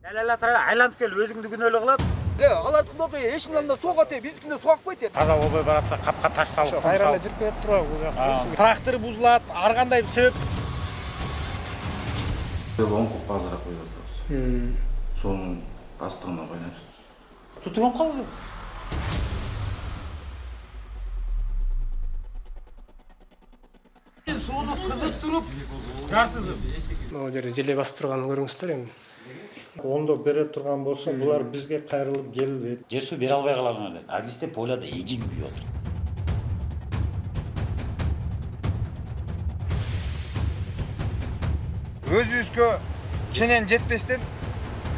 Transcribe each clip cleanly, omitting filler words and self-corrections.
Эле айланып кел, өзүңдү күнөөлүү кылат. Алардыкын окуя эч мындан сууга атпайт, биздикинде суу акпайт. Таза болбой баратса капка таш салып, кум Кайран салып. жүрүп кетип турабы бул жакта. Трактор бузулат, ар кандай себеп. Он куп азыраак коюп атабыз. Сонун астыгына байланыштуу. Су түгөнүп калды. Сууну кызып туруп, жартызып. Могу жерде желе басып турганын көрүңүздөр эми. Ондо бере турган болсо, булар бизге кайрылып келбейт. Жер суу бере албай каласыңар дейт. А бизде поляда эжин күйүп атыр. Өзүбүзгө кенен жетпестен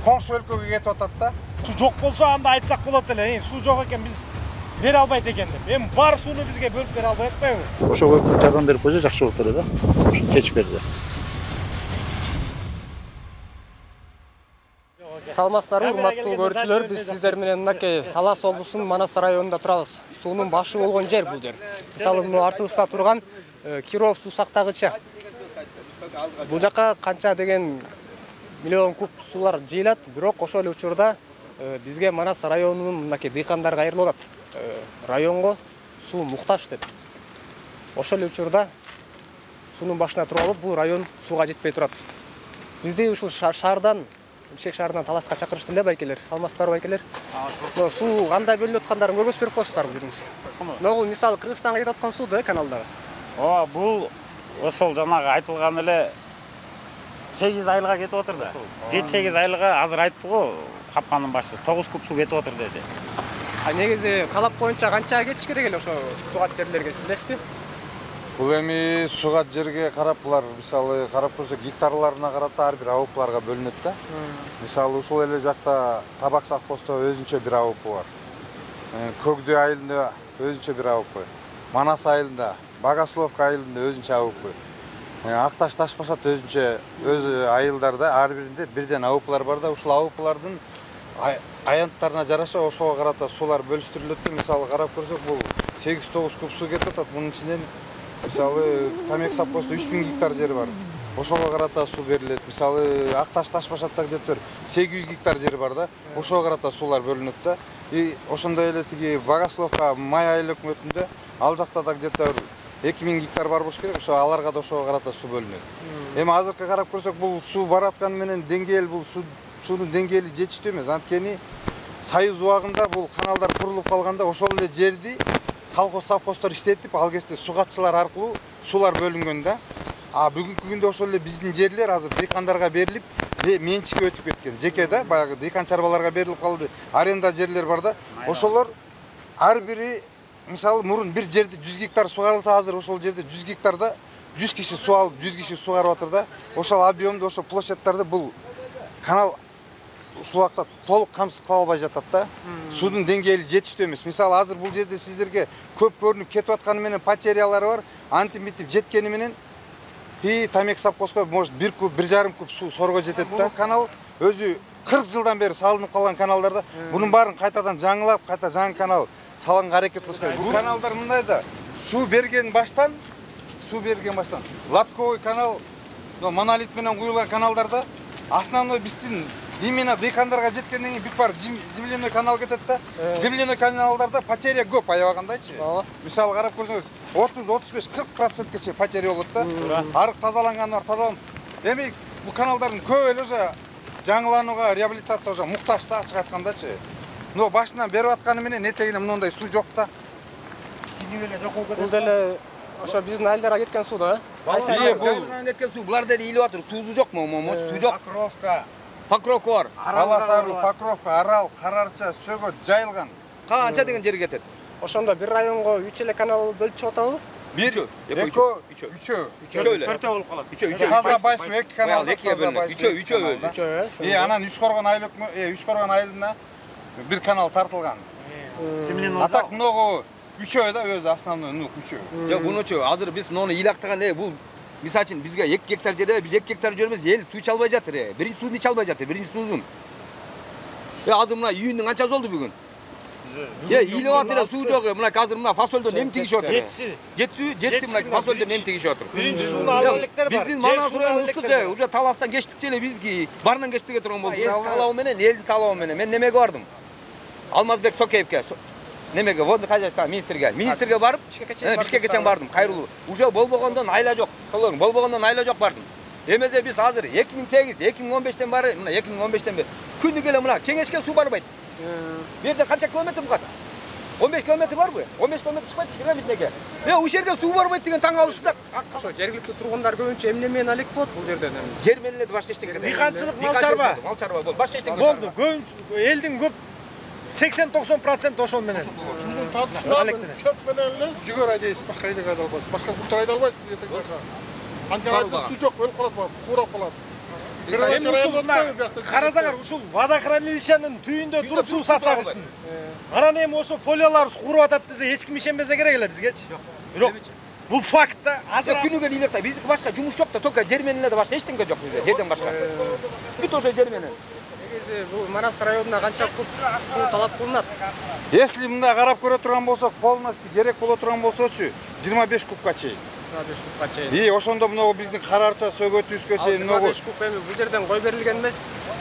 коңшу өлкөгө кетип атат да. Су жок болсо анда айтсак болот эле. Су жок экен, биз бере албайт экен деп. Эми бар сууну бизге бөлүп бере албай атпайбы? Ошого жардам берип койсо жакшы болот эле да. Чечип берсе. Саламатсыздарбы, урматтуу көрүүчүлөр, биз сиздер менен мынакей Талас облусунун Манас районунда турабыз. Суунун башы болгон жер бул жер. Мисалы мына артыбызда турган Киров суу сактагычы. Бул жака канча деген миллион куб суулар жыйылат, бирок ошол эле учурда бизге Манас районунун мынакей дыйкандар кайрылып атат. Районго суу муктаж деп. Ошол эле учурда суунун башына туруп алып, бул район сууга жетпей турат. Бизди ушул шаардан Бишкек шаарынан Таласка чакырышты эле байкелер. Саламатсыздарбы байкелер? Суу кандай бөлүнүп аткандарын көргөзүп берип коесуздарбы жүрүңүз? Могу мисалы Кыргызстанга кетип аткан суу да каналдагы. Бул ошол жанагы айтылган эле 8 айлыга кетип отур да. 7-8 айлыга азыр айтты го капканын башчысы 9 куб суу кетип отур деди. А негизи талап боюнча канча кетиш керек эле ошо суугат жерлерге, билесизби? Бул эми суугат жерге карап булар мисалы карап көрсөк гектарларына карата ар бир абыпларга бөлүнөт да. Мисалы ушул эле жакта Табак совхозда өзүнчө бир абыпы бар. Көкдү айылында өзүнчө бир абыпы. Манас айылында, Богословка айылында өзүнчө абыпы. Акташ Ташбашат өзүнчө өз айылдарда ар биринде бирден абыплар бар да, ушул абыплардын аянттарына жараша ошого карата суулар бөлүштүрүлөт да. Мисалы карап көрсөк бул 8-9 куб суу кетип атат. Мунун ичинен мисалы Тамек совхозда 3000 гектар жери бар. Ошого карата суу берилет. Мисалы Акташ Ташбашатта где-то 800 гектар жери бар да. Ошого карата суулар бөлүнөт да. И ошондой эле тиги Богословка май айыл өкмөтүндө ал жакта да где-то 2000 гектар бар болуш керек. Ошо аларга да ошого карата суу бөлүнөт. Эми азыркы карап көрсөк бул суу баратканы менен деңгээл бул суунун деңгээли жетиштүү эмес. Анткени Союз убагында бул каналдар курулуп калганда ошол эле жерди колхоз совхоздор иштетип, ал кезде сугатчылар аркылуу суулар бөлүнгөн да. А бүгүнкү күндө ошол эле биздин жерлер азыр дыйкандарга берилип, менчикке өтүп кеткен. Жеке да, баягы дыйкан чарбаларга берилип калды. Аренда жерлер бар да. Ошолор ар бири мисалы мурун бир жерде 100 гектар сугарылса, азыр ошол жерде 100 гектарда 100 киши суу алып, 100 киши сугарып атыр да. Ошол объемду, ошол площадьтарды бул канал ушул убакта толук камсыз кыла албай жатат да. Суунун деңгээли жетиштүү эмес. Мисалы азыр бул жерде сиздерге көп көрүнүп кетип атканы менен потерялары бар. Антип битип жеткени менен Тамек совхозго может 1 куб, 1,5 куб суу сорго жетет да. Канал өзү 40 жылдан бери салынып калган каналдарда бунун баарын кайтадан жаңылап, кайта жаңы канал салганга аракет кылыш керек. Бул каналдар мындай да. Суу берген баштан латковый канал, монолит менен куюлган каналдарда основной биздин именно дыйкандарга жеткенден кийин бүт бар земляной канал кетет да. Земляной каналдарда потеря көп аябагандайчы. Мисалы карап көрсөңүз 30-35-40% чейин потеря болот да. Арык тазаланганы бар, тазаланып. Демек бул каналдардын көп эле уже жаңыланууга, реабилитация уже муктаж да, ачык айткандачы. Но башынан берип атканы менен этегине мындай суу жок да. Синип эле жок болуп кетет. Бул деле ошо биздин айылдарга кеткен суу да. Бул кеткен суу, булар деле илип атыр. Суусу жокму? Суу жок. Покровка бар. Аласару, Покровка, Арал, Карарча, Сөгөт жайылган. Канча деген жер кетет? Ошондо бир районго 3 эле канал бөлүп чыгып атабы? 1, 2, 3. Төртөө болуп калат. Саза байсуу 2 канал, Саза байсуу 3. Анан Үчкоргон айыл Үчкоргон айылына бир канал тартылган. А так много 3 да өзү основной, 3. Жок, мунучу азыр биз муну илактаган бул мисалы үчүн бизге 2 гектар жерде биз 2 гектар жерибиз эл суу иче албай жатыр. Биринчи сууну иче албай жатыр, биринчи суусун. Азыр мына июндун канчасы болду бүгүн? Ийлеп атыр суу жок. Мына азыр мына фасолдон эм тигишип атыр. Жетси мына фасолдон эм тигишип атыр. Биринчи сууну алып электер бар. Биздин Манас районунун ысыгы уже таластан кечтикче эле бизги барынан кечтиге турган болду. Талабы менен, элдин талабы менен. Мен немеге бардым? Алмазбек Сокеевке. Немеге водный хозяйство министрге барып, Бишкекке бардым. Кайрылуу. Уже болбогондон айла жок. Болбогондон айла жок бардым. Эмезе биз азыр 2008, 2015тен бары, мына 2015тен бери күндүк эле мына кеңешке суу барбайт. Бу жерде канча километр букат? 15 километр барбы? 15 километр чыкпайт Шереметинеге. Ушул жерге суу барбайт деген таң калышты. Ошо жергиликтүү тургундар көбүнчө эмне менен алек болот бул жерден? Жер менен эле башка эчтеке. Дыйканчылык, мал чарба. Мал чарба болду. Башка эчтеке. Болду. Элдин көп 80-90% ошол менен. Сунун тартышына чөп менен эле жүгөр айдайсыз, башка айдай албайсыз. Башка куртар айдай албайсыз ертең башка. Антирадиация суу жок, өлүп калат, куурап калат. Эми ушул карасаңар, ушул водохранилищенин түбүндө туруп суу сактагычтын. Анан эми ошо фолиялар куруп атат десе эч ким ишенбесе керек эле бизгечи. Бирок бул факт да азыр күнүгө илеп та биздики башка жумуш жок да, только жер менен эле башка эчтеке жок бизде, жерден башка. Бүт ошо жер менен. Бул Манас районуна канча куб суу талап кылынат? Если мында карап көрө турган болсок, полностью керек боло турган болсочу 25 кубка чейин. 25 кубка чейин. Ошондо мына биздин карарча сөгөтүбүзгө чейин много. 25 куб эми бул жерден кой берилген эмес,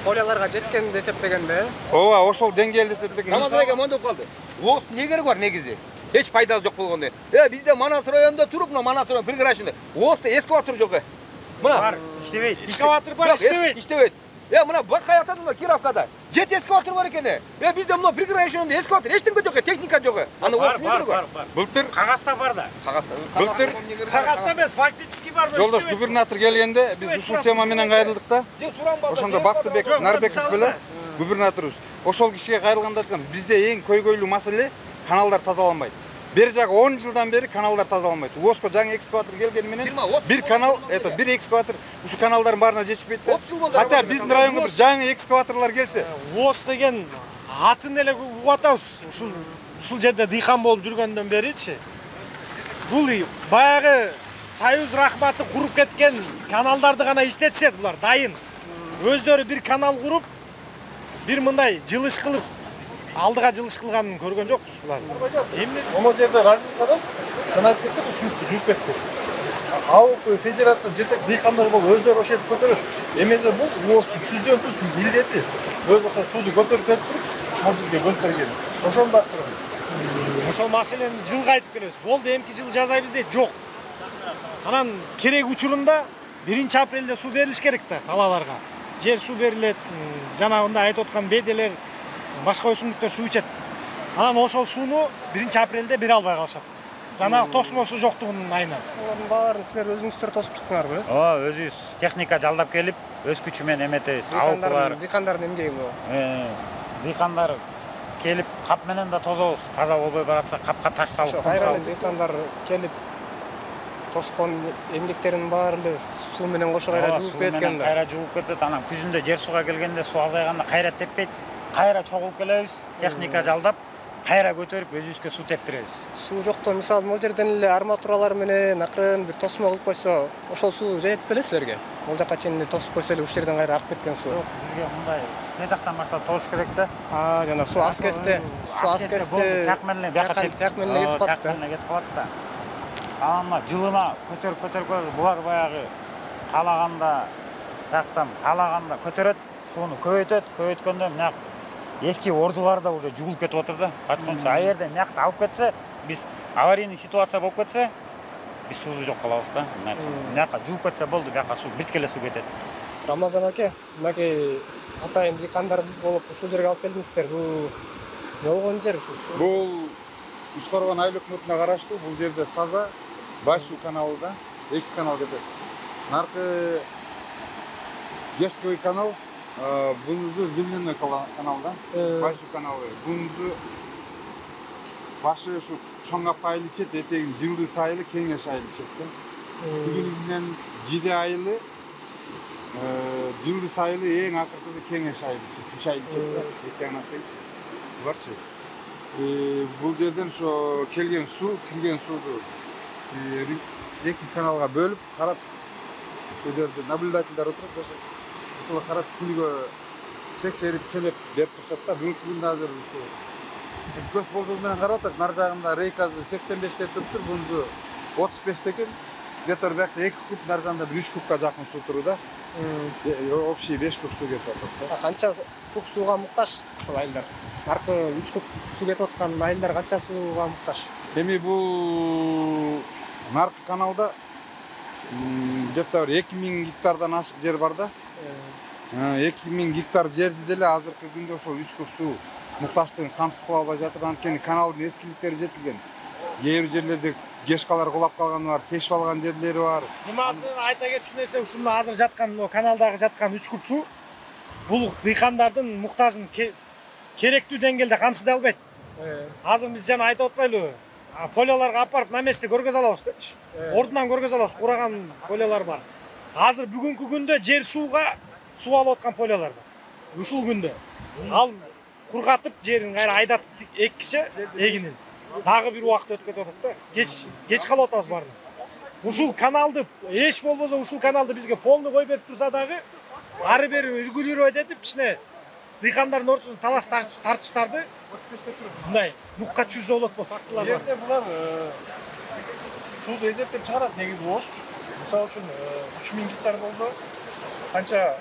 фолияларга жеткен деп эсептегенде. Ооба, ошол деңгээлде эсептеген. Рамазан мондоп калды. Оос эмне керек бар негизи? Эч пайдасы жок болгондой. Бизде Манас районунда туруп, мына Манас район пригородында Оосто эскаватор жок. Мына бар, иштебейт. Эскаватор бар, иштебейт. Мына бакай атады мына Кировкада. Жет эскаватор бар экен. Бизде мына пригородында эскаватор эчтеке жок, техника жок. Аны Оос эмне керек бар? Былтыр кагазда бар да. Былтыр кагазда эмес, фактически бар. Жолдош губернатор келгенде биз ушул тема менен кайрылдык да. Ошондо Бактыбек Нарбеков беле губернаторубуз. Ошол кишиге кайрылганда айткан, бизде эң көйгөйлүү маселе каналдар тазаланбайт. Бер жагы 10 жылдан бери каналдар тазаланбайт. Уоско жаңы экскаватор келгени менен бир канал, бир экскаватор ушу каналдардын баарына жетишпейт да. Хата биздин районго бир жаңы экскаваторлор келсе, Уос деген атын эле угуп атабыз. Ушул жерде дыйкан болуп жүргөндөн беричи. Бул баягы Союз рахматы куруп кеткен каналдарды гана иштетишет булар, дайын. Өздөрү бир канал куруп, бир мындай жылыш кылып, алдыга жылыш кылганын көргөн жокпуз булар. Эмне Омо жерде разведкадан канат кетип, ушунусу жууп кетти. Ауыл федерация жетек дыйкандар болуп өздөрү ошо жерди көтөрөт. Эмесе бул Уостун түздөн түз милдети. Өз ошо сууну көтөрүп келип туруп, могу жерге бөлүп берген. Ошону бактырам. ошол маселени жылга айтып келебиз. Болду, эмки жыл жазайбыз дейт, жок. Анан керек учурунда 1-апрелде суу берилиш керек да талааларга. Жер суу берилет, жанагында айтып аткан беделер, башка өсүмдүктөр суу ичет. Анан ошол сууну 1-апрелде бере албай калышат. Жанагы тосмосу жоктугунун айынан. Алардын баарын силер өзүңүздөр тосуп чыктыңарбы? Ооба, өзүбүз техника жалдап келип, өз күчү менен эметебиз. Ауыклар, дыйкандардын эмгеги бул. Дыйкандар келип кап менен да тозобуз. Таза болбой баратса капка таш салып, кум салып. Дыйкандар келип тоскон эмгектеринин баарын эле суу менен кошо кайра жууп кеткен да. Кайра жууп кетет. Анан күзүндө жер сууга келгенде суу азайганда кайра теппейт. Кайра чогулуп келебиз, техника жалдап, кайра көтөрүп өзүбүзгө суу тептиребиз. Суу жокто, мисалы, могу жерден эле арматуралар менен акырын бир тосмо кылып койсо, ошол суу жетпей эле силерге. Могу жака чейин тосуп койсо эле ушул жерден кайра акып кеткен суу. Жок, бизге мындай тетактан баштап тосуш керек да. Жана суу аскесте, так менен бияка кетип калат да. Кетип калат да. Анан жылына көтөрүп булар баягы каалаганда жактан каалаганда көтөрөт, сууну көбөйткөндө мына эски ордулар да уже жугулуп кетип атыр да. Айтканча, а жерде мякты алып кетсе, биз аварийный ситуация болуп кетсе, биз суусу жок калабыз да. Мякка жууп кетсе болду, бияка суу биткеле суу кетет. Рамазан аке, мынакей атайын дыйкандар болуп ушул жерге алып келдиңиздер. Бул не болгон жер ушул? Бул Ушкоргон айыл өкмөтүнө караштуу, бул жерде Саза, Байсуу каналы да, 2 канал кетет. Наркы Гешковый канал, бунузу Земляной канал да, Байсуу каналы. Бунузу башы ушу Чоңгап айылы ичет, этегин Жылдыз айылы, Кеңеш айылы ичет да. Тигинизинен Жиде айылы, Жылдыз айылы, эң акыркысы Кеңеш айылы ичет, 3 айыл ичет да, эки анакай ичет. Барчы. Бул жерден ошо келген сууду 2 каналга бөлүп, карап, ошол жерде наблюдательдер отуруп, ошол карап күнгө текшерип, ченеп берип турушат да. Бүгүнкү күндө азыр көз болжол менен карадык, нар жагында рейкасы 85 деп туруптур, бунду 35 экен. Где-то бакта 2 куб, нар жагында 3 кубка жакын суу туруда. Общий 5 куб суу кетип атат. Канча куб сууга муктаж ошол айылдар? Аркы 3 куб суу кетип аткан айылдар канча сууга муктаж? Эми бул наркы каналда где-то 2000 гектардан ашык жер бар да. 2000 гектар жерди деле азыркы күндө ошол 3 куб суу муктаждыгын камсыз кыла албай жатат. Анткени каналдын эскиликтери жетилген. Кээ бир жерлерде кешкалар кулап калганы бар, тешип алган жерлери бар. Нимасын айта кетчү нерсе ушул азыр жаткан каналдагы жаткан 3 куб суу бул дыйкандардын муктажын керектүү деңгээлде камсыздай албайт. Азыр биз жана айтып атпайлыбы? Поляларга алып барып на месте көргөз алабыз депчи. Ордунан көргөз алабыз, кураган полялар бар. Азыр бүгүнкү күндө жер сууга суу алып аткан полялар бар. Ушул күндө. Ал кургатып жерин кайра айдатып эккиче эгинин. Дагы бир убакыт өтүп кетип атат да. Кеч калып атабыз баарын. Ушул каналды эч болбосо ушул каналды бизге полный коюп берип турса дагы ары бери регулировать этип кичине дыйкандардын ортосунда талаш тартыштарды мындай нукка чүзө болот фактылар бар. Жерде булар сууду эзептеп чыгарат негизи бош. Мисалы үчүн 3000 гектар болсо канча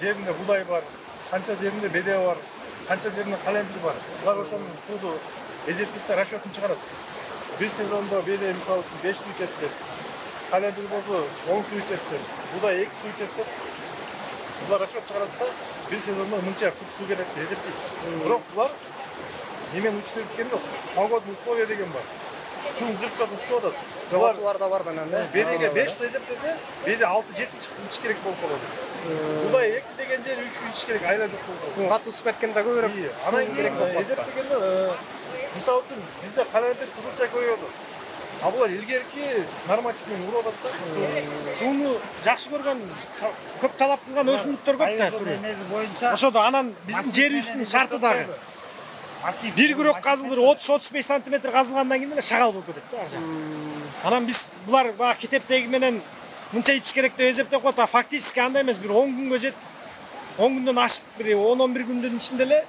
жеринде будай бар, канча жеринде беде бар, канча жеринде калемпир бар. Булар ошонун сууду эзептеп расчетун чыгарат. Bir сезондо беде мисалы үчүн 5 суу ичет деп, калемпир болсо 10 суу ичет деп, будай 2 суу ичет деп. Булар расчет чыгарат да, bir сезондо мынча куб суу керек деп эзептейт. Бирок булар немен учтелип кеткен жок. Погодный условия деген бар. Күн 40 градус ысып атат. Жоготуулар да бар да анан. Бедеге 5 суу эзептесе, беде 6-7 ич керек болуп калат. Будай 2 деген жер 3 ич керек, айла жок болуп калат. Күн катуу ысып кеткенде көбүрөөк. Анан кийин эзептегенде мисалы үчүн бизде калемпир кызылча көбөйөт. А булар илгерки норматив менен уруп атат да. Сууну жакшы көргөн, көп талап кылган өсүмдүктөр көп да түрү. Эмеси боюнча Ошодо анан биздин жерибиздин шарты дагы. Бир күрөк казылып 30-35 сантиметр казылгандан кийин эле шагал болуп кетет да ар жак. Анан биз булар бага китептеги менен мынча ич керек деп эзептеп коет, а фактически андай эмес, бир 10 күнгө жет. 10 күндөн ашып бир 10-11 күндүн ичинде эле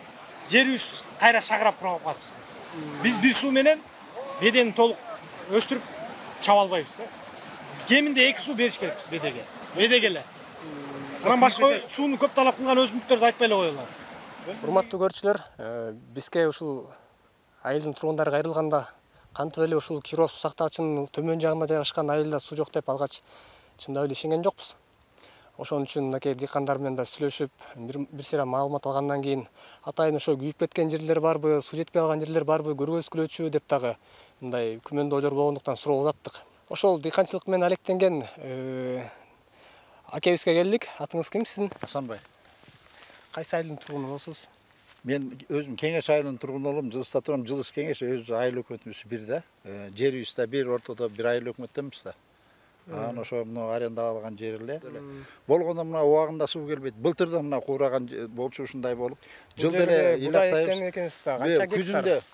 жерибиз кайра шагырап калып калат. Биз бир суу менен бедени толук өстүрүп чаба албайбыз да. Кеминде 2 суу бериш керекпиз бедеге. Бедеге эле. Анан башка сууну көп талап кылган өсүмдүктөрдү айтпай эле коелу. Урматтуу көрүүчүлөр, бизге ушул айылдын тургундары кайрылганда кантип эле ушул Киров суу сактагычынын төмөн жагында жайгашкан айылда суу жок деп алгач чындап эле ишенген жокпуз. Ошон үчүн мынакей дыйкандар менен да сүйлөшүп, бир сыйра маалымат алгандан кийин атайын ошо күйүп кеткен жерлер барбы, суу жетпей калган жерлер барбы көргөзгүлөчү деп дагы мындай күмөндүү ойлор болгондуктан суроо узаттык. Ошол дыйканчылык менен алектенген акебизге келдик. Атыңыз ким сиздин? Асанбай. Кайсы айылдын тургуну болосуз? Мен өзүм Кеңеш айылынын тургуну болом. Жылыста турам. Жылыс Кеңеш өз айыл өкмөтүбүз бир да. Жерибиз да бир, ортодо бир айыл өкмөттөнбүз да. Анан ошо мына аренда алган жер эле. Болгондо мына убагында суу келбейт. Былтыр да мына кураган болчу ушундай болуп. Жылда эле илактайбыз.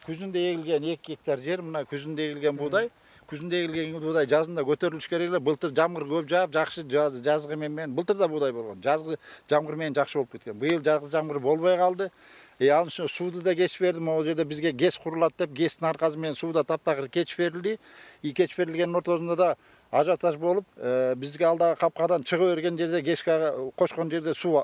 Күзүндө эгилген 2 гектар жер, мына күзүндө эгилген буудай. Күзүндө эгилген буудай жазында көтөрүлүш керек эле. Былтыр жамгыр көп жаап, жакшы жазгы менен былтыр да буудай болгон. Жазгы жамгыр менен жакшы болуп кеткен. Быйыл жазгы жамгыр болбой калды. Анын үстүнө сууду да кеч бердим. Могу жерде бизге ГЭС курулат деп, ГЭСтин аркасы менен сууда таптакыр кеч берилди. Кеч берилгендин ортосунда да ажиотаж болуп, бизге алдагы капкадан чыга берген жерде ГЭСке кошкон жерде суу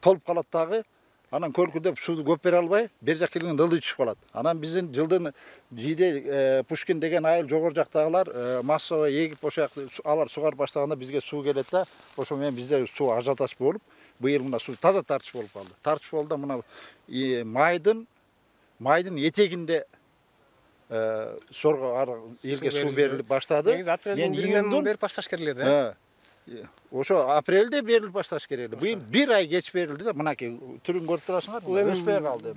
толуп калат дагы. Анан көркүдөп сууду көп бере албай, бер жак келген ылдый түшүп калат. Анан биздин жылдын жийде Пушкин деген айыл жогору жактагылар массово эгип ошо алар сугарып баштаганда бизге суу келет да. Ошо менен бизде суу ажиотаж болуп, быйыл мына суу таза тартыш болуп калды. Тартыш болду да мына майдын этегинде сорго элге суу берилип баштады. Негизи апрелдин биринен берип башташ керек эле. Ошо апрелде берилип башташ керек эле. Быйыл 1 ай кеч берилди да, мынакей түрүн көрүп турасыңар. Өспөй калды.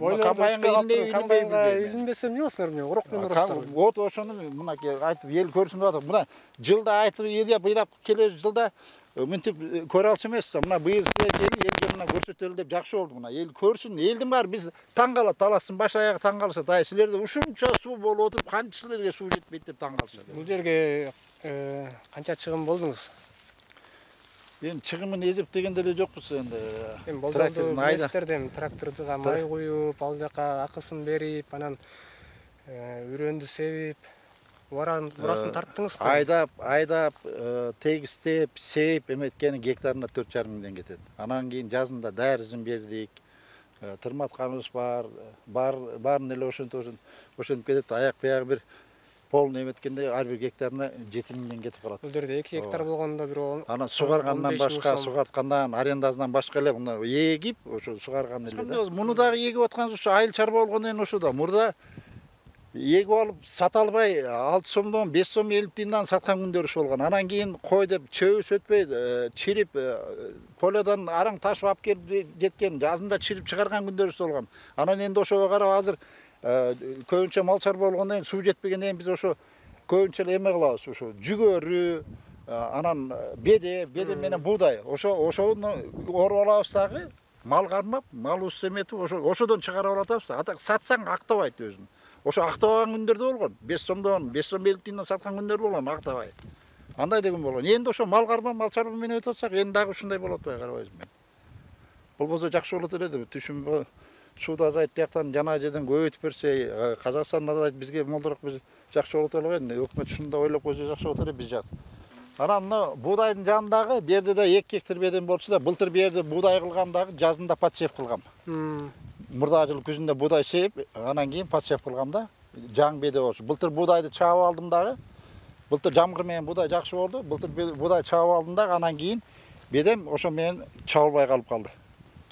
Камбайга илинбесе эмне кыласыңар эмне? Урок менен урасыңар. Вот ошону мынакей айтып эл көрсүн деп атам. Мына жылда айтып ыйлап келе жылда мынтип көрө алчу эмес. Мына быйыл элге мына көрсөтөлү деп жакшы болду. Мына эл көрсүн. Элдин баары биз таң калат, таластын баш аягы таң калышат. Ай силерде ушунча суу болуп отуруп, канча силерге суу жетпейт деп таң калышат. Бул жерге канча чыгым болдуңуз? Эми чыгымын эсептеген деле жокпуз энди. Эми болжолду билесиздер трактордуга май куюп, ал жака акысын берип, анан үрөндү себип, бурасын тарттыңыз. Айдап, тегистеп, сейип эметкени гектарына 4,5 миңден кетет. Анан кийин жазында дәрисин бердик. Тырматканыбыз барын эле ошентип кетет. Аяк биягы бир полный эметкенде ар бир гектарына 7 миңден кетип калат. Бул жерде 2 гектар болгондо бирөө анан сугаргандан башка, сугарткандан, арендасынан башка эле мына эгип, ошо сугарган эле да. Муну дагы эгип атканыбыз ушу айыл чарба болгондон кийин ошо да. Мурда эгип алып сата албай 6 сомдон 5 сом 50 тиындан саткан күндөрү болгон. Анан кийин кой деп чөбү өтпөй чирип полядан араң ташып алып келип жеткен, жазында чирип чыгарган күндөрү болгон. Анан энди ошого карап азыр көбүнчө мал чарба болгондон кийин суу жетпегенден кийин биз ошо көбүнчө эме кылабыз, ошо жүгөрү, анан беде менен буудай. Ошону оруп алабыз дагы, мал кармап, малыбыз эметип, ошодон чыгарып алатабыз. Атак сатсаң актабайт өзүн. Ошо актабаган күндөрдө болгон. 5 сомдон, 5 сом 50 тиындан саткан күндөр болгон, актабай. Андай деген болгон. Энди ошо мал кармап, мал чарба менен өтүп атсак, энди дагы ушундай болот атпайбы, карабайсызбы мен. Болбосо жакшы болот эле, түшүм сууду азайып тияктан жана жерден көбөйтүп берсе, Казакстанда азайып бизге молдураак биз жакшы болот эле энди. Өкмөт ушунда ойлоп койсо жакшы болот эле биз жат. Анан мына буудайдын жанындагы бу жерде да 2 гектар беден болчу да, былтыр бу жерде буудай кылгам дагы жазында подсев кылгам. Мурда жыл күзүндө буудай сеип, анан кийин подсев кылгам да. Жаң беде болчу. Былтыр буудайды чаап алдым дагы. Былтыр жамгыр менен буудай жакшы болду. Былтыр буудай чаап алдым дагы, анан кийин бедем ошо менен чабылбай калып калды.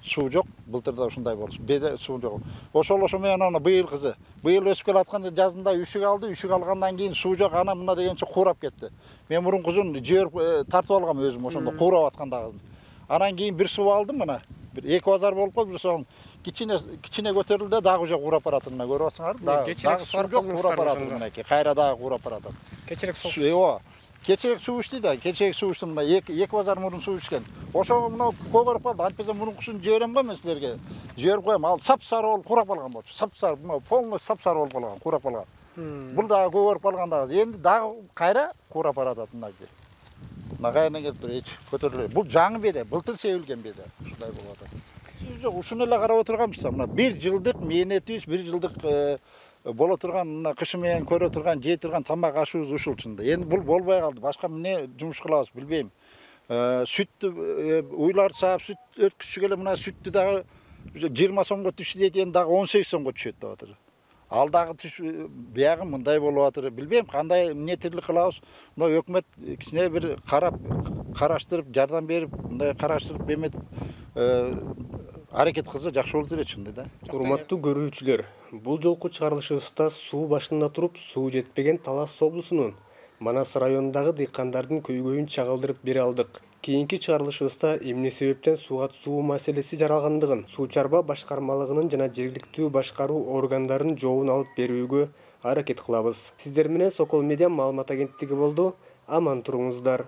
Суу жок, былтыр да ушундай болчу. Беде суу жок. Ошо менен аны быйыл өсүп келатканда жазында үшүк алды. Үшүк алгандан кийин суу жок, анан мына дегенче куурап кетти. Мен мурункусун жиберип тартып алгам өзүм, ошондо куурап аткандагы. Анан кийин бир суу алдым мына. Бир 2 базар болуп калды, бир кичине көтөрүлдү, дагы уже куурап барат. Мына көрүп атсаңар, дагы суу жок, куурап барат мынакей. Кайра дагы куурап барат. Кечирек суу. Ооба. Кечирек суу ичти да, кечирек суу ичти мына 2 базар мурун суу ичкен. Ошо мына көгөрүп калды. Антпесе мурункусын жиберем го мен силерге. Жиберип коем, ал сап-сары болуп курап калган болчу. Сап-сары, мына полный сап-сары болуп калган, курап калган. Бул дагы көгөрүп калган дагы. Энди дагы кайра курап барат мынакей. Мына кайрадан келип тур, көтөрүлө. Бул жаңы беде, былтыр себилген беде. Ушундай болуп атат. Жок, ушуну эле карап отурганбыз. Мына 1 жылдык мээнетибиз, 1 жылдык боло турган, мына кышы менен көрө турган, жей турган тамак ашыбыз ушул чында. Энди бул болбой калды. Башка эмне жумуш кылабыз билбейм. Сүттү уйлар саап, сүт өткүзчү келе мына сүттү дагы 20 сомго түштү дейт, энди дагы 18 сомго түшөт деп атыр. Ал дагы биягы мындай болуп атыр. Билбейм кандай эмне тирлик кылабыз. Мына өкмөт кичине бир карап, караштырып, жардам берип, мындай караштырып эметип аракет кылса жакшы болот эле чынды да. Урматтуу көрүүчүлөр, бул жолку чыгарылышыбызда суу башында туруп, суу жетпеген Талас облусунун Манас районундагы дыйкандардын көйгөйүн чагылдырып бере алдык. Кийинки чыгарылышыбызда эмне себептен сууга түсүү маселеси жаралгандыгын, суу чарба башкармалыгынын жана жергиликтүү башкаруу органдарынын жообун алып берүүгө аракет кылабыз. Сиздер менен Сокол Медиа маалымат агенттиги болду. Аман туруңуздар.